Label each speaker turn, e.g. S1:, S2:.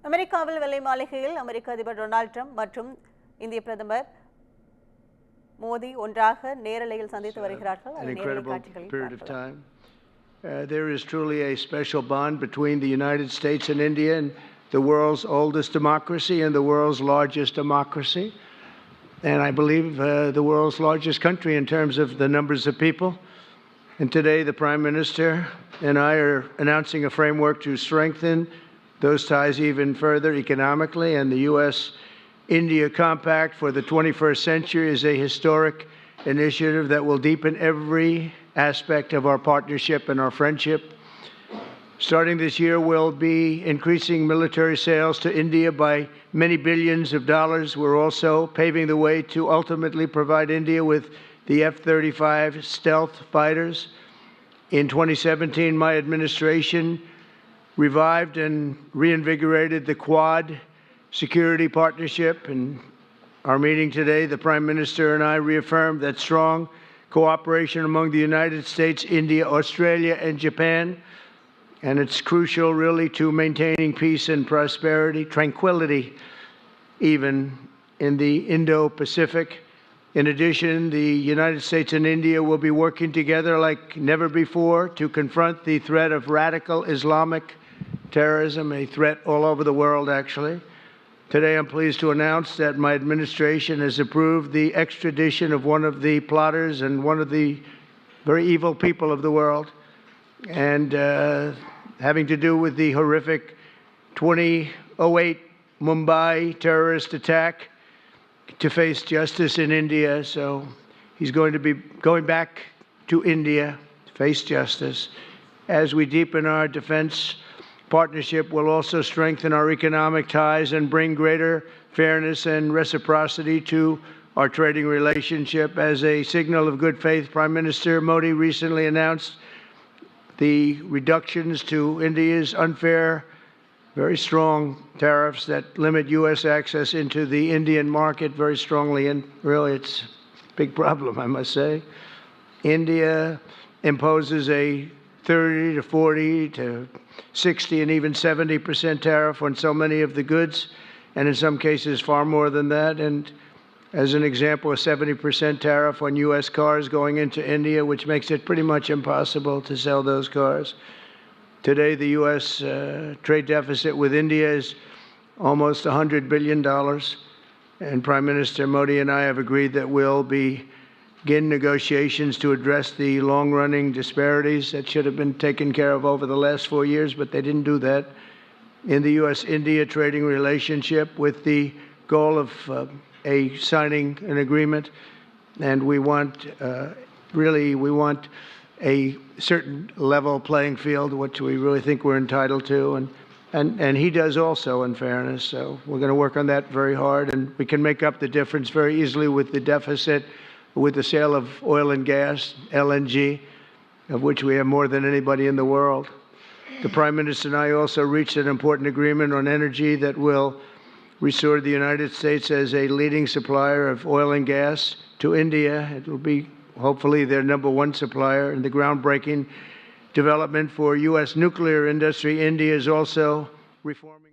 S1: அமெரிக்காவில் வெள்ளை மாளிகையில் அமெரிக்க அதிபர் டொனால்ட் ட்ரம்ப் மற்றும் இந்திய பிரதமர் மோடி ஒன்றாக நேரலையில் சந்தித்து வருகிறார்கள்.
S2: An incredible period of time. There is truly a special bond between the United States and India, and the world's oldest democracy and the world's largest democracy, and I believe the world's largest country in terms of the numbers of people. And today the Prime Minister and I are announcing a framework to strengthen those ties even further economically, and the U.S.-India Compact for the 21st century is a historic initiative that will deepen every aspect of our partnership and our friendship. Starting this year, we'll be increasing military sales to India by many billions of dollars. We're also paving the way to ultimately provide India with the F-35 stealth fighters. In 2017, my administration revived and reinvigorated the Quad security partnership. In our meeting today, the Prime Minister and I reaffirmed that strong cooperation among the United States, India, Australia, and Japan. And it's crucial, really, to maintaining peace and prosperity, tranquility, even in the Indo-Pacific. In addition, the United States and India will be working together like never before to confront the threat of radical Islamic terrorism, a threat all over the world, actually. Today, I'm pleased to announce that my administration has approved the extradition of one of the plotters and one of the very evil people of the world, and having to do with the horrific 2008 Mumbai terrorist attack, to face justice in India. So he's going to be going back to India to face justice. As we deepen our defense partnership, we'll also strengthen our economic ties and bring greater fairness and reciprocity to our trading relationship. As a signal of good faith, Prime Minister Modi recently announced the reductions to India's unfair, very strong tariffs that limit U.S. access into the Indian market very strongly, and really it's a big problem, I must say. India imposes a 30 to 40 to 60 and even 70% tariff on so many of the goods, and in some cases far more than that. And as an example, a 70% tariff on U.S. cars going into India, which makes it pretty much impossible to sell those cars. Today, the U.S. trade deficit with India is almost $100 billion, and Prime Minister Modi and I have agreed that we'll begin negotiations to address the long-running disparities that should have been taken care of over the last 4 years, but they didn't do that, in the U.S.-India trading relationship, with the goal of signing an agreement. And we want, we want a certain level playing field, which we really think we're entitled to, and he does also, in fairness. So we're going to work on that very hard, and we can make up the difference very easily with the deficit, with the sale of oil and gas, LNG, of which we have more than anybody in the world. The Prime Minister and I also reached an important agreement on energy that will restore the United States as a leading supplier of oil and gas to India. It will be hopefully their number one supplier. In the groundbreaking development for U.S. nuclear industry, India is also reforming